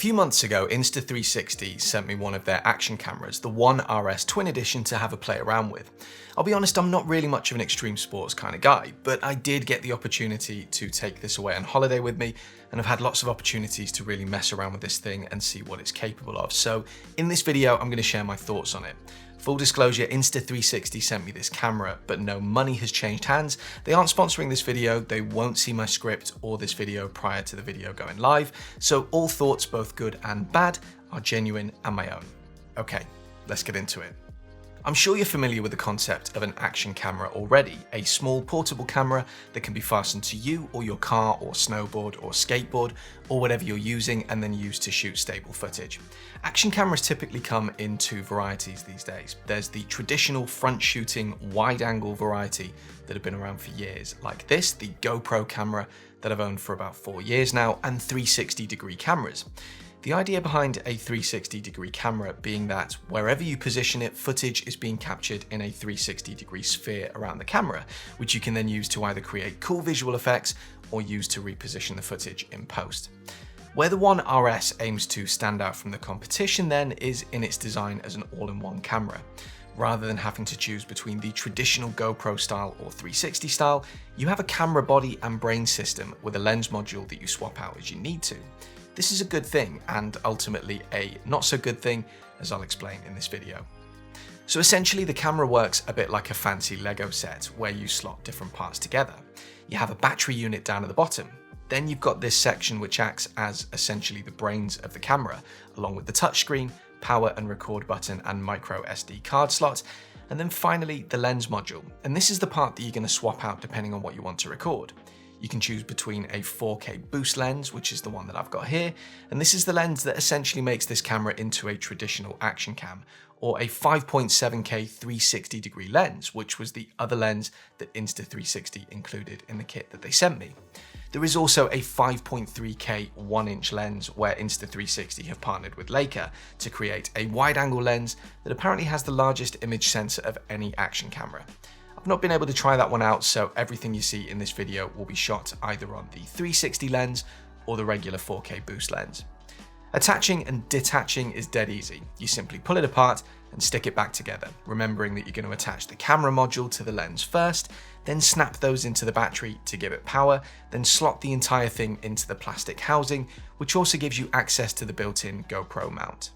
few months ago, Insta360 sent me one of their action cameras, the OneRS Twin Edition, to have a play around with. I'll be honest, I'm not really much of an extreme sports kind of guy, but I did get the opportunity to take this away on holiday with me, and I've had lots of opportunities to really mess around with this thing and see what it's capable of. So in this video, I'm going to share my thoughts on it. Full disclosure, Insta360 sent me this camera, but no money has changed hands. They aren't sponsoring this video, they won't see my script or this video prior to the video going live, so all thoughts, both good and bad, are genuine and my own. Okay, let's get into it. I'm sure you're familiar with the concept of an action camera already, a small portable camera that can be fastened to you or your car or snowboard or skateboard or whatever you're using and then used to shoot stable footage. Action cameras typically come in two varieties these days. There's the traditional front shooting wide angle variety that have been around for years, like this, the GoPro camera that I've owned for about 4 years now, and 360-degree cameras. The idea behind a 360-degree camera being that wherever you position it, footage is being captured in a 360-degree sphere around the camera, which you can then use to either create cool visual effects or use to reposition the footage in post. Where the OneRS aims to stand out from the competition then is in its design as an all-in-one camera. Rather than having to choose between the traditional GoPro style or 360 style, you have a camera body and brain system with a lens module that you swap out as you need to. This is a good thing, and ultimately a not so good thing, as I'll explain in this video. So essentially the camera works a bit like a fancy Lego set where you slot different parts together. You have a battery unit down at the bottom. Then you've got this section which acts as essentially the brains of the camera, along with the touchscreen, power and record button and micro SD card slot, and then finally the lens module. And this is the part that you're going to swap out depending on what you want to record. You can choose between a 4K boost lens, which is the one that I've got here, and this is the lens that essentially makes this camera into a traditional action cam, or a 5.7K 360-degree lens, which was the other lens that Insta360 included in the kit that they sent me. There is also a 5.3K 1-inch lens where Insta360 have partnered with Leica to create a wide-angle lens that apparently has the largest image sensor of any action camera. I've not been able to try that one out, so everything you see in this video will be shot either on the 360 lens or the regular 4K boost lens. Attaching and detaching is dead easy. You simply pull it apart and stick it back together, remembering that you're going to attach the camera module to the lens first, then snap those into the battery to give it power, then slot the entire thing into the plastic housing, which also gives you access to the built-in GoPro mount.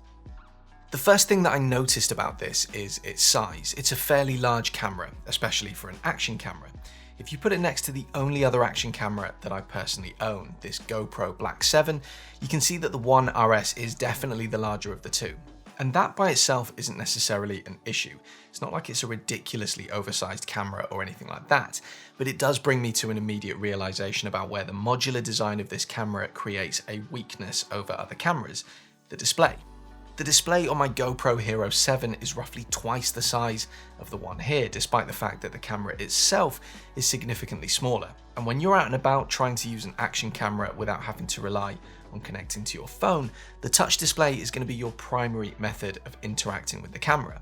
The first thing that I noticed about this is its size. It's a fairly large camera, especially for an action camera. If you put it next to the only other action camera that I personally own, this GoPro Black 7, you can see that the OneRS is definitely the larger of the two. And that by itself isn't necessarily an issue. It's not like it's a ridiculously oversized camera or anything like that, but it does bring me to an immediate realization about where the modular design of this camera creates a weakness over other cameras: the display. The display on my GoPro Hero 7 is roughly twice the size of the one here, despite the fact that the camera itself is significantly smaller. And when you're out and about trying to use an action camera without having to rely on connecting to your phone, the touch display is going to be your primary method of interacting with the camera.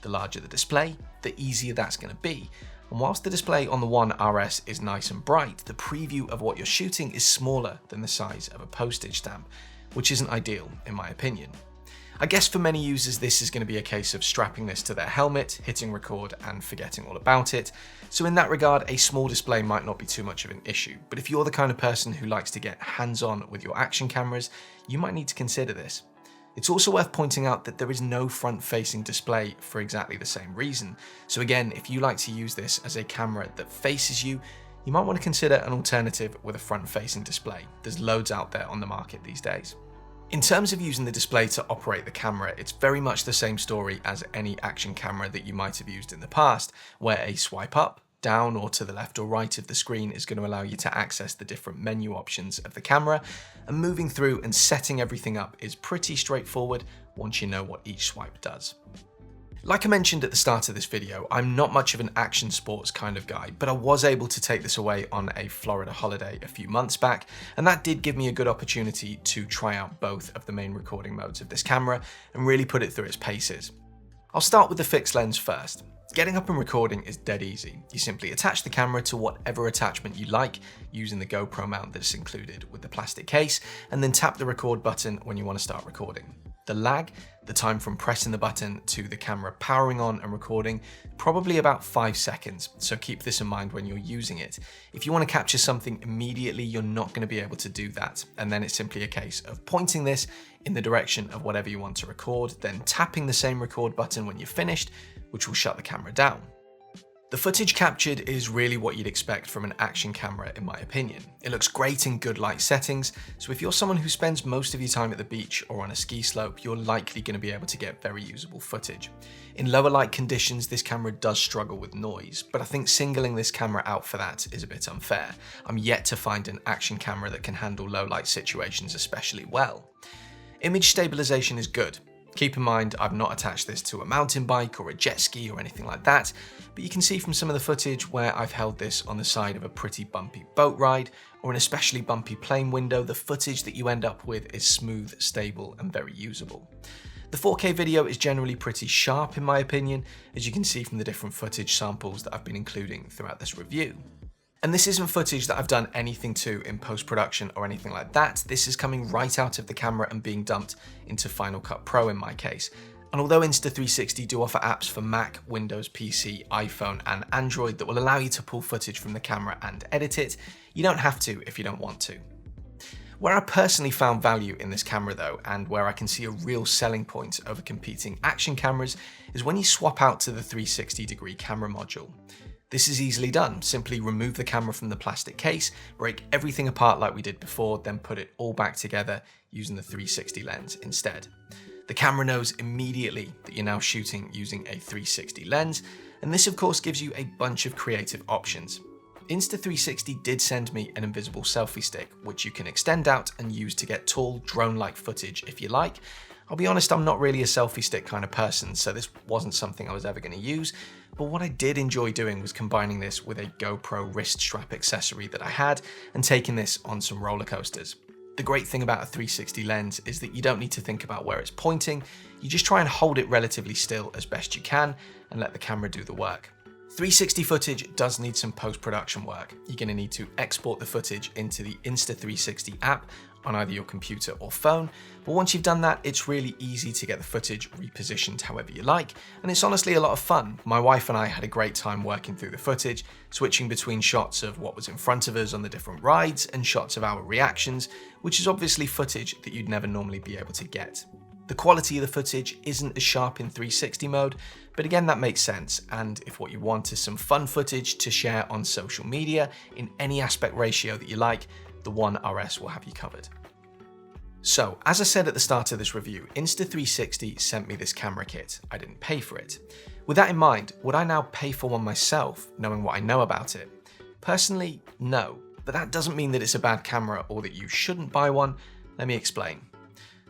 The larger the display, the easier that's going to be. And whilst the display on the OneRS is nice and bright, the preview of what you're shooting is smaller than the size of a postage stamp, which isn't ideal in my opinion. I guess for many users this is going to be a case of strapping this to their helmet, hitting record and forgetting all about it. So in that regard, a small display might not be too much of an issue, but if you're the kind of person who likes to get hands-on with your action cameras, you might need to consider this. It's also worth pointing out that there is no front-facing display for exactly the same reason. So again, if you like to use this as a camera that faces you, you might want to consider an alternative with a front-facing display. There's loads out there on the market these days. In terms of using the display to operate the camera, it's very much the same story as any action camera that you might have used in the past, where a swipe up, down or to the left or right of the screen is going to allow you to access the different menu options of the camera, and moving through and setting everything up is pretty straightforward once you know what each swipe does. Like I mentioned at the start of this video, I'm not much of an action sports kind of guy, but I was able to take this away on a Florida holiday a few months back, and that did give me a good opportunity to try out both of the main recording modes of this camera and really put it through its paces. I'll start with the fixed lens first. Getting up and recording is dead easy. You simply attach the camera to whatever attachment you like using the GoPro mount that's included with the plastic case, and then tap the record button when you want to start recording. The lag, the time from pressing the button to the camera powering on and recording, probably about 5 seconds, so keep this in mind when you're using it. If you want to capture something immediately, you're not going to be able to do that, and then it's simply a case of pointing this in the direction of whatever you want to record, then tapping the same record button when you're finished, which will shut the camera down. The footage captured is really what you'd expect from an action camera in my opinion. It looks great in good light settings, so if you're someone who spends most of your time at the beach or on a ski slope, you're likely going to be able to get very usable footage. In lower light conditions, this camera does struggle with noise, but I think singling this camera out for that is a bit unfair. I'm yet to find an action camera that can handle low light situations especially well. Image stabilization is good. Keep in mind, I've not attached this to a mountain bike or a jet ski or anything like that, but you can see from some of the footage where I've held this on the side of a pretty bumpy boat ride or an especially bumpy plane window, the footage that you end up with is smooth, stable, and very usable. The 4K video is generally pretty sharp in my opinion, as you can see from the different footage samples that I've been including throughout this review. And this isn't footage that I've done anything to in post-production or anything like that. This is coming right out of the camera and being dumped into Final Cut Pro in my case. And although Insta360 do offer apps for Mac, Windows PC, iPhone, and Android that will allow you to pull footage from the camera and edit it, you don't have to if you don't want to. Where I personally found value in this camera though, and where I can see a real selling point over competing action cameras, is when you swap out to the 360-degree camera module. This is easily done. Simply remove the camera from the plastic case, break everything apart like we did before, then put it all back together using the 360 lens instead. The camera knows immediately that you're now shooting using a 360 lens, and this of course gives you a bunch of creative options. Insta360 did send me an invisible selfie stick, which you can extend out and use to get tall, drone-like footage if you like. I'll be honest, I'm not really a selfie stick kind of person, so this wasn't something I was ever going to use, but what I did enjoy doing was combining this with a GoPro wrist strap accessory that I had and taking this on some roller coasters. The great thing about a 360 lens is that you don't need to think about where it's pointing, you just try and hold it relatively still as best you can and let the camera do the work. 360 footage does need some post-production work. You're going to need to export the footage into the Insta360 app on either your computer or phone, but once you've done that, it's really easy to get the footage repositioned however you like, and it's honestly a lot of fun. My wife and I had a great time working through the footage, switching between shots of what was in front of us on the different rides and shots of our reactions, which is obviously footage that you'd never normally be able to get. The quality of the footage isn't as sharp in 360 mode, but again that makes sense, and if what you want is some fun footage to share on social media in any aspect ratio that you like, the OneRS will have you covered. So, as I said at the start of this review, Insta360 sent me this camera kit. I didn't pay for it. With that in mind, would I now pay for one myself, knowing what I know about it? Personally, no, but that doesn't mean that it's a bad camera or that you shouldn't buy one. Let me explain.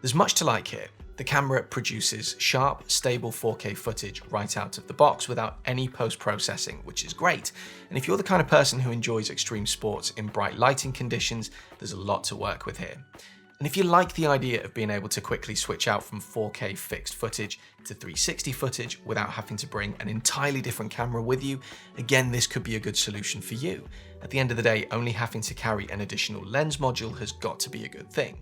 There's much to like here. The camera produces sharp, stable 4K footage right out of the box without any post-processing, which is great. And if you're the kind of person who enjoys extreme sports in bright lighting conditions, there's a lot to work with here. And if you like the idea of being able to quickly switch out from 4K fixed footage to 360 footage without having to bring an entirely different camera with you, again, this could be a good solution for you. At the end of the day, only having to carry an additional lens module has got to be a good thing.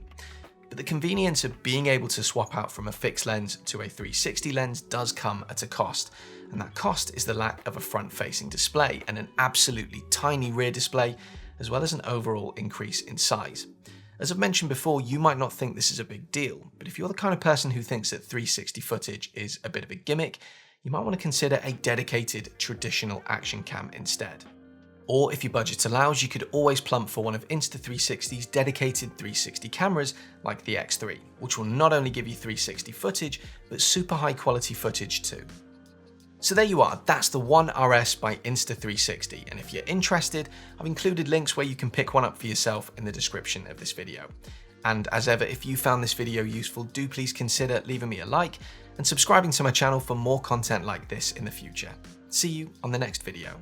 But the convenience of being able to swap out from a fixed lens to a 360 lens does come at a cost, and that cost is the lack of a front-facing display and an absolutely tiny rear display, as well as an overall increase in size. As I've mentioned before, you might not think this is a big deal, but if you're the kind of person who thinks that 360 footage is a bit of a gimmick, you might want to consider a dedicated traditional action cam instead. Or if your budget allows, you could always plump for one of Insta360's dedicated 360 cameras like the X3, which will not only give you 360 footage, but super high quality footage too. So there you are, that's the OneRS by Insta360, and if you're interested, I've included links where you can pick one up for yourself in the description of this video. And as ever, if you found this video useful, do please consider leaving me a like and subscribing to my channel for more content like this in the future. See you on the next video.